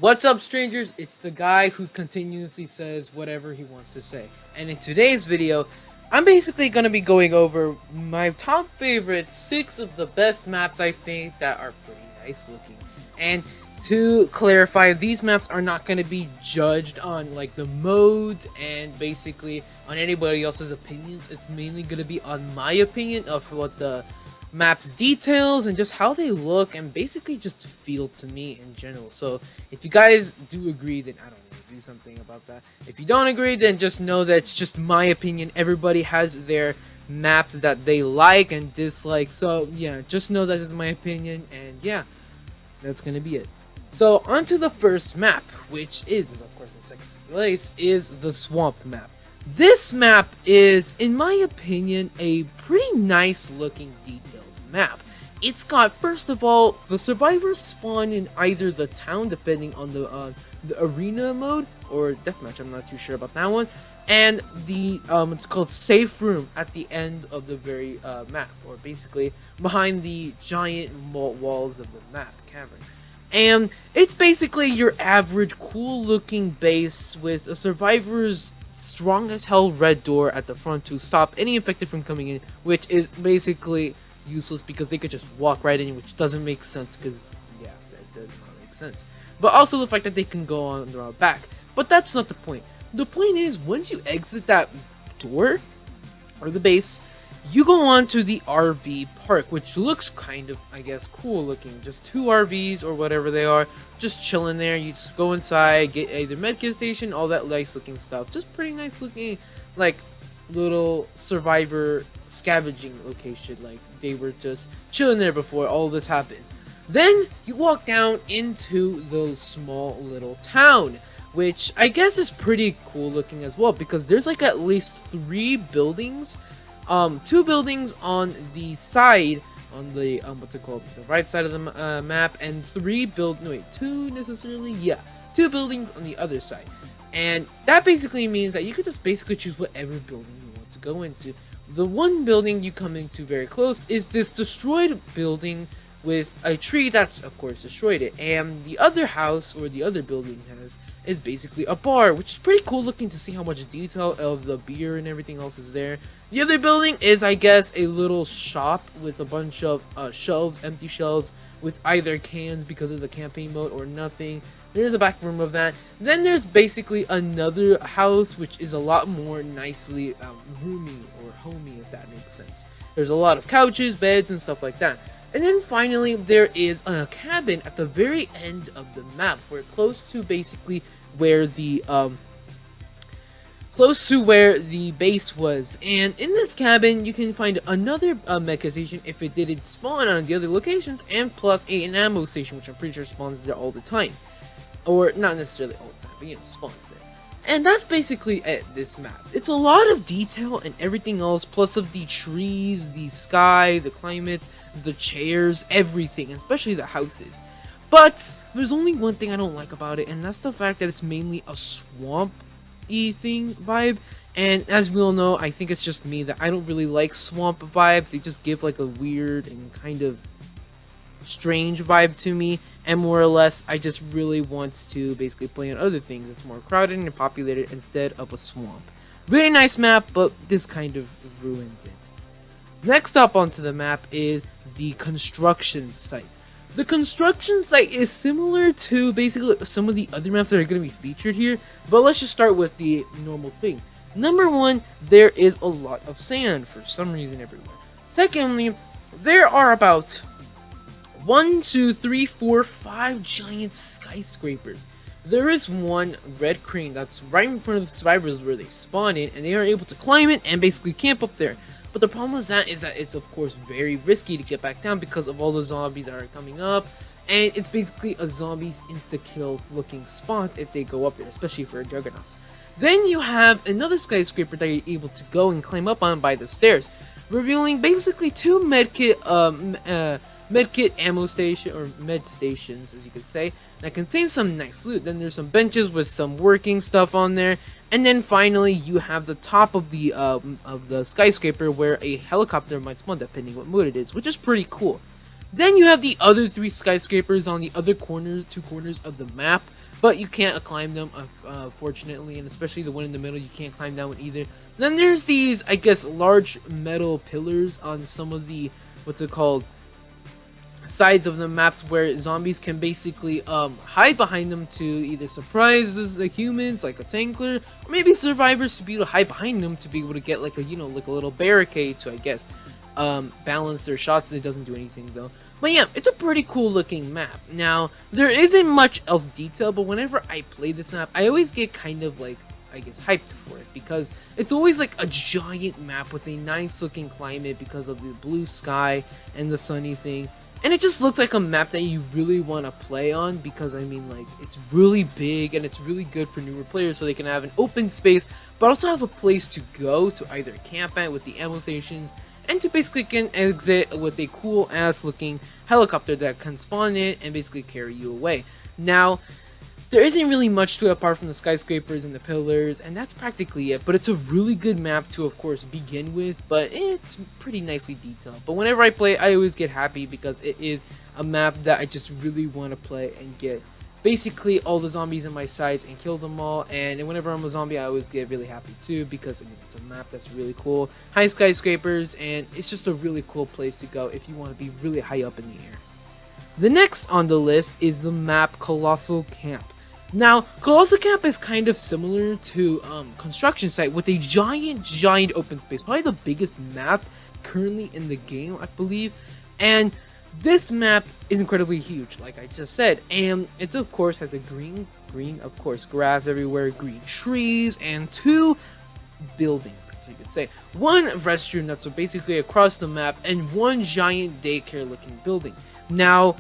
What's up, strangers? It's the guy who continuously says whatever he wants to say. And in today's video, I'm basically going to be going over my top favorite 6 of the best maps I think that are pretty nice looking. And to clarify, these maps are not going to be judged on like the modes and basically on anybody else's opinions. It's mainly going to be on my opinion of what the maps details and just how they look and basically just feel to me in general. So if you guys do agree, then I don't know, do something about that. If you don't agree, then just know that it's just my opinion. Everybody has their maps that they like and dislike, so yeah, just know that is my opinion. And yeah, that's gonna be it. So on to the first map, which is of course in sixth place, is the swamp map. This map is, in my opinion, a pretty nice looking detailed map. It's got, first of all, the survivors spawn in either the town, depending on the arena mode, or deathmatch, I'm not too sure about that one, and the, it's called safe room at the end of the very map, or basically behind the giant walls of the map, cavern. And it's basically your average cool looking base with a survivor's strong as hell red door at the front to stop any infected from coming in, which is basically useless because they could just walk right in, which doesn't make sense because, yeah, that does not make sense. But also the fact that they can go on their back. But that's not the point. The point is, once you exit that door, or the base, you go on to the RV park, which looks kind of, I guess, cool looking. Just 2 RVs or whatever they are, just chilling there. You just go inside, get either medkit station, all that nice looking stuff. Just pretty nice looking, like, little survivor scavenging location. Like, they were just chilling there before all this happened. Then you walk down into the small little town, which I guess is pretty cool looking as well, because there's like at least 3 buildings. 2 buildings on the side, on the, what's it called, the right side of the map, and 2 necessarily, yeah, 2 buildings on the other side. And that basically means that you could just basically choose whatever building you want to go into. The one building you come into very close is this destroyed building with a tree that's, of course, destroyed it. And the other house, or the other building is basically a bar, which is pretty cool looking to see how much detail of the beer and everything else is there. The other building is, I guess, a little shop with a bunch of shelves, empty shelves, with either cans because of the campaign mode or nothing. There's a back room of that. Then there's basically another house, which is a lot more nicely roomy or homey, if that makes sense. There's a lot of couches, beds, and stuff like that. And then finally, there is a cabin at the very end of the map, where close to basically where the base was. And in this cabin, you can find another mecha station if it didn't spawn on the other locations, and plus an ammo station, which I'm pretty sure spawns there all the time, or not necessarily all the time, but you know, spawns there. And that's basically it, this map. It's a lot of detail and everything else, plus of the trees, the sky, the climate, the chairs, everything, especially the houses. But there's only one thing I don't like about it, and that's the fact that it's mainly a swamp-y thing vibe. And as we all know, I think it's just me that I don't really like swamp vibes. They just give like a weird and kind of strange vibe to me, and more or less I just really want to basically play on other things that's more crowded and populated instead of a swamp. Really nice map, but this kind of ruins it. Next up onto the map is the construction site. The construction site is similar to basically some of the other maps that are going to be featured here, but let's just start with the normal thing. Number 1, there is a lot of sand for some reason everywhere. Secondly, there are about 1, 2, 3, 4, 5 giant skyscrapers. There is one red crane that's right in front of the survivors where they spawn in, and they are able to climb it and basically camp up there. But the problem with that is that it's of course very risky to get back down because of all the zombies that are coming up, and it's basically a zombies insta-kills looking spot if they go up there, especially for a juggernaut. Then you have another skyscraper that you're able to go and climb up on by the stairs, revealing basically 2 medkit ammo station, or med stations as you could say, that contain some nice loot. Then there's some benches with some working stuff on there, and then finally you have the top of the skyscraper where a helicopter might spawn depending what mode it is, which is pretty cool. Then you have the other 3 skyscrapers on the other two corners of the map, but you can't climb them, fortunately, and especially the one in the middle, you can't climb that one either. Then there's these, I guess, large metal pillars on some of the, what's it called, sides of the maps where zombies can basically hide behind them to either surprise the humans like a tankler, or maybe survivors to be able to hide behind them to be able to get like a, you know, like a little barricade to, I guess, balance their shots. It doesn't do anything though. But yeah, it's a pretty cool looking map. Now, there isn't much else detail, but whenever I play this map, I always get kind of like, I guess, hyped for it, because it's always like a giant map with a nice looking climate because of the blue sky and the sunny thing. And it just looks like a map that you really want to play on, because I mean, like, it's really big and it's really good for newer players so they can have an open space but also have a place to go to either camp at with the ammo stations, and to basically can exit with a cool ass looking helicopter that can spawn in and basically carry you away. Now, there isn't really much to it apart from the skyscrapers and the pillars, and that's practically it. But it's a really good map to, of course, begin with, but it's pretty nicely detailed. But whenever I play, I always get happy because it is a map that I just really want to play and get basically all the zombies in my sights and kill them all. And whenever I'm a zombie, I always get really happy too, because again, it's a map that's really cool. High skyscrapers, and it's just a really cool place to go if you want to be really high up in the air. The next on the list is the map Colossal Camp. Now, Colossal Camp is kind of similar to Construction Site with a giant open space. Probably the biggest map currently in the game, I believe. And this map is incredibly huge, like I just said. And it, of course, has a green, of course, grass everywhere, green trees, and 2 buildings, as you could say. 1 restroom that's basically across the map, and 1 giant daycare-looking building. Now,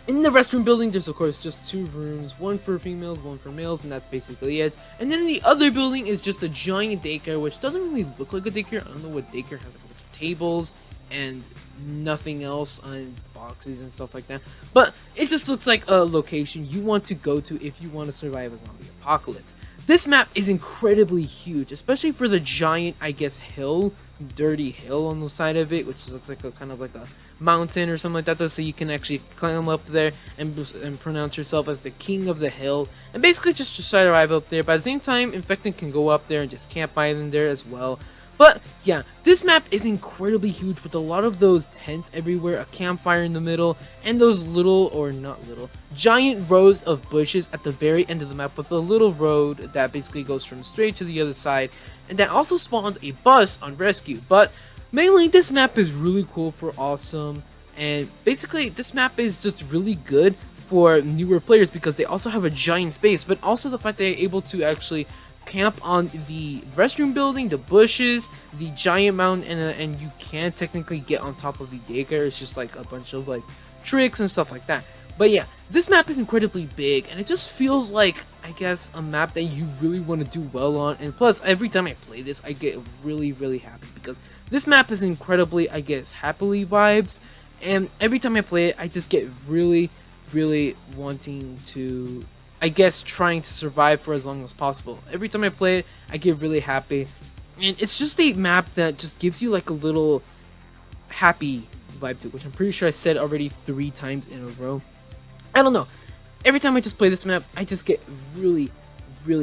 in the restroom building, there's of course just 2 rooms, 1 for females, 1 for males, and that's basically it. And then in the other building is just a giant daycare, which doesn't really look like a daycare. I don't know what daycare has, like a bunch of tables and nothing else on boxes and stuff like that. But it just looks like a location you want to go to if you want to survive a zombie apocalypse. This map is incredibly huge, especially for the giant, I guess, hill, dirty hill on the side of it, which looks like a kind of like a mountain or something like that, though, so you can actually climb up there and pronounce yourself as the king of the hill, and basically just try to arrive up there. But at the same time, infected can go up there and just camp by them there as well. But yeah, this map is incredibly huge with a lot of those tents everywhere, a campfire in the middle, and those little, or not little, giant rows of bushes at the very end of the map with a little road that basically goes from straight to the other side, and that also spawns a bus on rescue. But mainly, this map is really cool for awesome, and basically this map is just really good for newer players because they also have a giant space, but also the fact that they're able to actually camp on the restroom building, the bushes, the giant mountain, and you can technically get on top of the daycare. It's just like a bunch of like tricks and stuff like that. But yeah, this map is incredibly big, and it just feels like, I guess, a map that you really want to do well on. And plus, every time I play this, I get really happy because this map is incredibly, I guess, happily vibes. And every time I play it, I just get really wanting to, I guess, trying to survive for as long as possible. Every time I play it, I get really happy. And it's just a map that just gives you like a little happy vibe to it, which I'm pretty sure I said already 3 times in a row. I don't know. Every time I just play this map, I just get really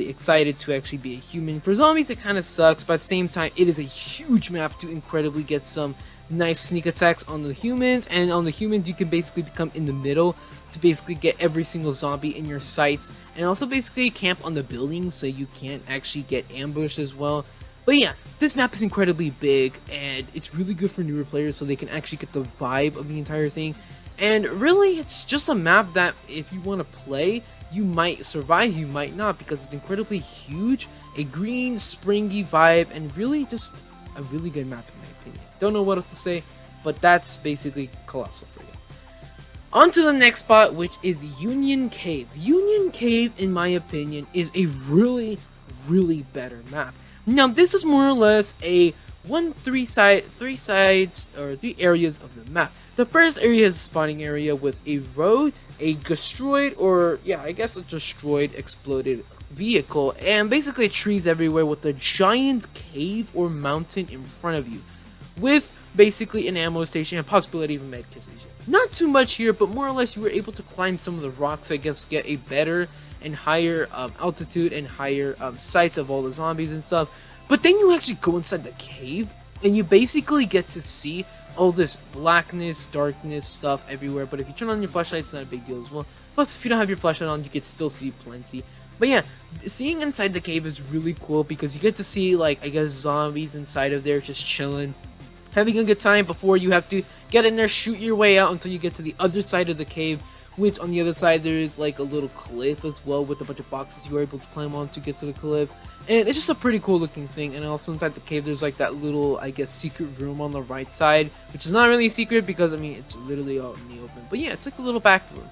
excited to actually be a human. For zombies, it kind of sucks, but at the same time, it is a huge map to incredibly get some nice sneak attacks on the humans. And on the humans, you can basically become in the middle to basically get every single zombie in your sights. And also basically camp on the buildings so you can't actually get ambushed as well. But yeah, this map is incredibly big, and it's really good for newer players so they can actually get the vibe of the entire thing. And really, it's just a map that if you want to play, you might survive, you might not, because it's incredibly huge, a green, springy vibe, and really just a really good map in my opinion. Don't know what else to say, but that's basically Colossal for you. On to the next spot, which is Union Cave. Union Cave, in my opinion, is a really better map. Now, this is more or less a three areas of the map. The first area is a spawning area with a road, a destroyed, or yeah, I guess a destroyed, exploded vehicle, and basically trees everywhere with a giant cave or mountain in front of you, with basically an ammo station, and possibly even medkit station. Not too much here, but more or less you were able to climb some of the rocks, I guess, get a better and higher altitude and higher sights of all the zombies and stuff. But then you actually go inside the cave, and you basically get to see all this blackness, darkness stuff everywhere. But if you turn on your flashlight, it's not a big deal as well. Plus, if you don't have your flashlight on, you can still see plenty. But yeah, seeing inside the cave is really cool because you get to see, like, I guess, zombies inside of there just chilling, having a good time before you have to get in there, shoot your way out until you get to the other side of the cave, which on the other side there is like a little cliff as well with a bunch of boxes you are able to climb on to get to the cliff. And it's just a pretty cool looking thing. And also inside the cave there's like that little, I guess, secret room on the right side, which is not really secret because, I mean, it's literally out in the open. But yeah, it's like a little back room.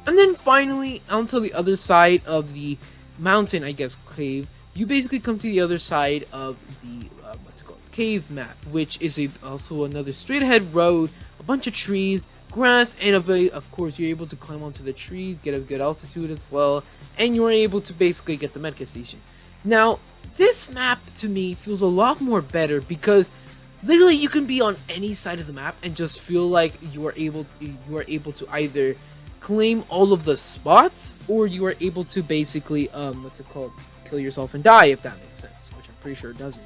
And then finally, onto the other side of the mountain, I guess, cave, you basically come to the other side of the, what's it called, cave map, which is also another straight ahead road, a bunch of trees, grass, and of course, you're able to climb onto the trees, get a good altitude as well, and you're able to basically get the medkit station. Now, this map, to me, feels a lot more better because literally you can be on any side of the map and just feel like you are able to either claim all of the spots, or you are able to basically what's it called, kill yourself and die, if that makes sense, which I'm pretty sure it doesn't.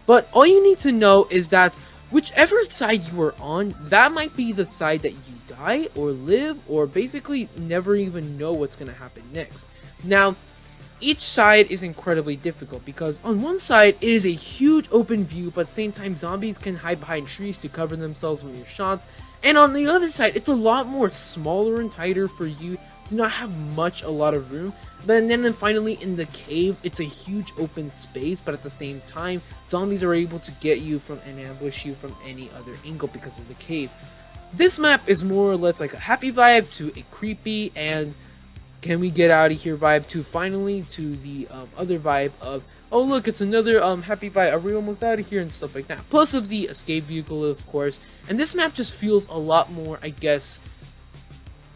But all you need to know is that whichever side you are on, that might be the side that you die or live, or basically never even know what's gonna happen next. Now, each side is incredibly difficult because on one side it is a huge open view, but at the same time zombies can hide behind trees to cover themselves from your shots. And on the other side, it's a lot more smaller and tighter for you. Do not have a lot of room. But then finally in the cave, it's a huge open space, but at the same time, zombies are able to get you from and ambush you from any other angle because of the cave. This map is more or less like a happy vibe to a creepy and can we get out of here vibe to finally to the other vibe of, oh look, it's another happy vibe, are we almost out of here, and stuff like that. Plus of the escape vehicle, of course. And this map just feels a lot more, I guess,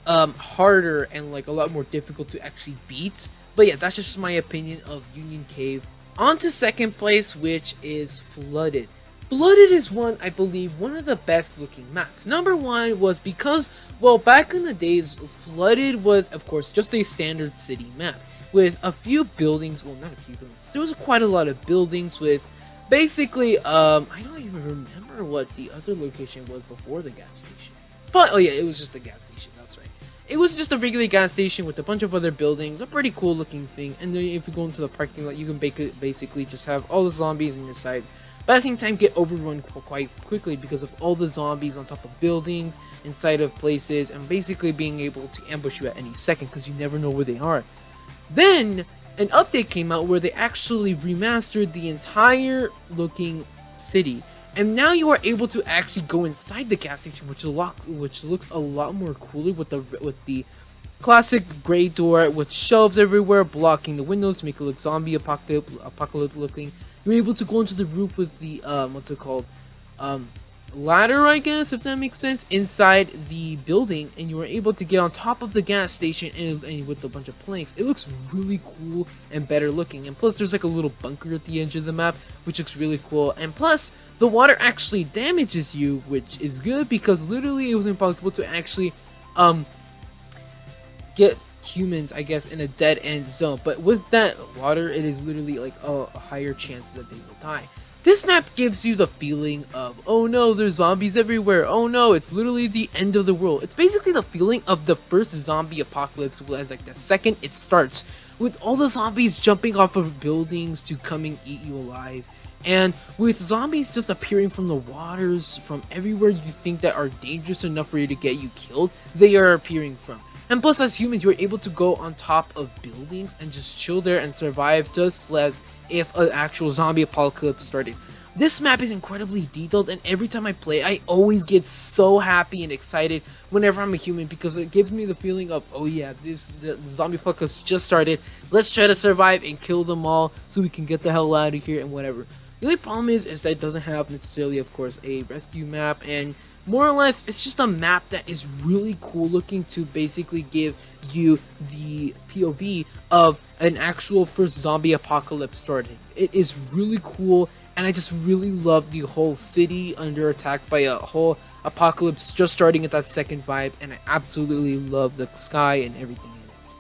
harder and like a lot more difficult to actually beat. But yeah, that's just my opinion of Union Cave. On to second place, which is Flooded. Flooded is I believe, one of the best looking maps. Number one was because, well, back in the days, Flooded was, of course, just a standard city map with a few buildings. Well, not a few buildings. There was quite a lot of buildings with basically, I don't even remember what the other location was before the gas station. But, oh yeah, it was just a gas station, that's right. It was just a regular gas station with a bunch of other buildings, a pretty cool looking thing. And then if you go into the parking lot, you can basically just have all the zombies in your sides. But at the same time, get overrun quite quickly because of all the zombies on top of buildings, inside of places, and basically being able to ambush you at any second because you never know where they are. Then, an update came out where they actually remastered the entire looking city. And now you are able to actually go inside the gas station, which looks a lot more cooler with the classic gray door with shelves everywhere blocking the windows to make it look zombie apocalypse looking. You're able to go into the roof with the what's it called, ladder, I guess, if that makes sense, inside the building, and you are able to get on top of the gas station and with a bunch of planks. It looks really cool and better looking, and plus there's like a little bunker at the edge of the map, which looks really cool. And plus the water actually damages you, which is good because literally it was impossible to actually get humans, I guess, in a dead end zone. But with that water, it is literally like a higher chance that they will die. This map gives you the feeling of, oh no, there's zombies everywhere, oh no, it's literally the end of the world. It's basically the feeling of the first zombie apocalypse, as like the second it starts, with all the zombies jumping off of buildings to come and eat you alive. And with zombies just appearing from the waters, from everywhere you think that are dangerous enough for you to get you killed, they are appearing from. And plus, as humans, you're able to go on top of buildings and just chill there and survive just as if an actual zombie apocalypse started. This map is incredibly detailed, and every time I play, I always get so happy and excited whenever I'm a human because it gives me the feeling of, oh yeah, the zombie apocalypse just started. Let's try to survive and kill them all so we can get the hell out of here and whatever. The only problem is that it doesn't have necessarily, of course, a rescue map, and more or less, it's just a map that is really cool looking to basically give you the POV of an actual first zombie apocalypse starting. It is really cool, and I just really love the whole city under attack by a whole apocalypse just starting at that second vibe, and I absolutely love the sky and everything in it.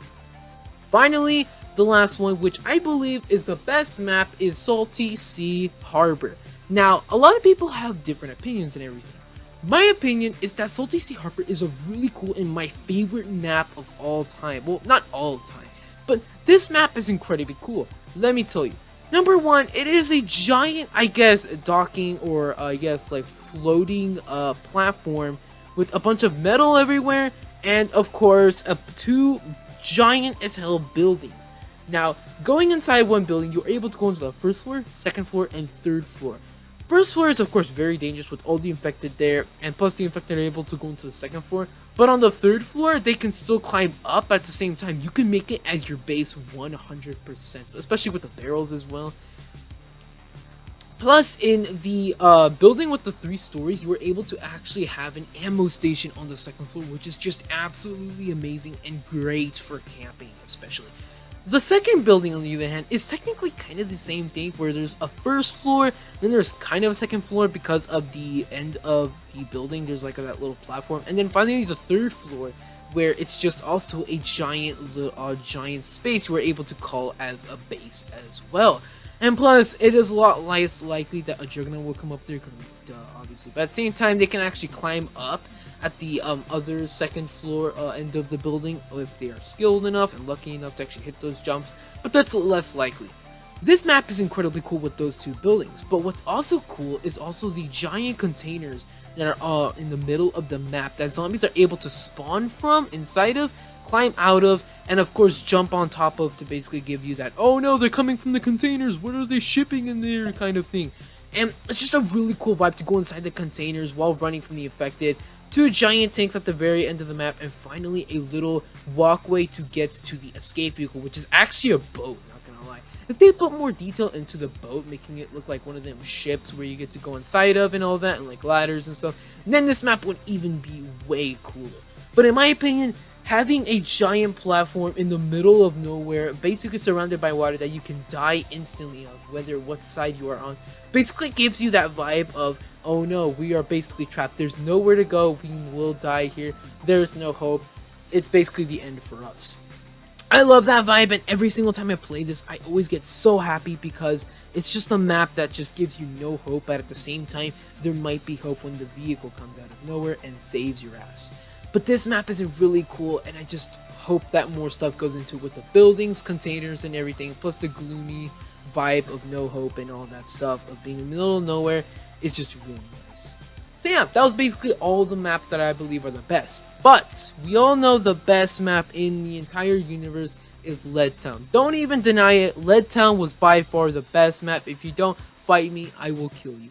Finally, the last one, which I believe is the best map, is Salty Sea Harbor. Now, a lot of people have different opinions and everything. My opinion is that Salty Sea Harbor is a really cool and my favorite map of all time. Well, not all time, but this map is incredibly cool. Let me tell you. Number one, it is a giant, I guess, docking or I guess like floating platform with a bunch of metal everywhere, and of course, two giant as hell buildings. Now, going inside one building, you're able to go into the first floor, second floor, and third floor. First floor is of course very dangerous with all the infected there, and plus the infected are able to go into the second floor. But on the third floor, they can still climb up at the same time. You can make it as your base 100%, especially with the barrels as well. Plus, in the building with the 3 stories, you were able to actually have an ammo station on the second floor, which is just absolutely amazing and great for camping, especially. The second building, on the other hand, is technically kind of the same thing, where there's a first floor, then there's kind of a second floor because of the end of the building, there's like that little platform, and then finally the third floor, where it's just also a giant space you were able to call as a base as well. And plus, it is a lot less likely that a Juggernaut will come up there, because obviously. But at the same time, they can actually climb up at the other second floor end of the building if they are skilled enough and lucky enough to actually hit those jumps, but that's less likely. This map is incredibly cool with those 2 buildings, but what's also cool is also the giant containers that are in the middle of the map that zombies are able to spawn from, inside of, climb out of, and of course jump on top of to basically give you that, oh no, they're coming from the containers, what are they shipping in there kind of thing. And it's just a really cool vibe to go inside the containers while running from the infected. 2 giant tanks at the very end of the map, and finally a little walkway to get to the escape vehicle, which is actually a boat, not gonna lie. If they put more detail into the boat, making it look like one of them ships where you get to go inside of and all that, and like ladders and stuff, then this map would even be way cooler. But in my opinion, having a giant platform in the middle of nowhere, basically surrounded by water that you can die instantly of, whether what side you are on, basically gives you that vibe of, oh no, we are basically trapped, there's nowhere to go, we will die here, there's no hope, it's basically the end for us. I love that vibe, and every single time I play this, I always get so happy because it's just a map that just gives you no hope, but at the same time, there might be hope when the vehicle comes out of nowhere and saves your ass. But this map is really cool, and I just hope that more stuff goes into it with the buildings, containers, and everything, plus the gloomy vibe of no hope and all that stuff of being in the middle of nowhere is just really nice. So yeah, that was basically all the maps that I believe are the best. But we all know the best map in the entire universe is Lead Town. Don't even deny it, Lead Town was by far the best map. If you don't fight me, I will kill you.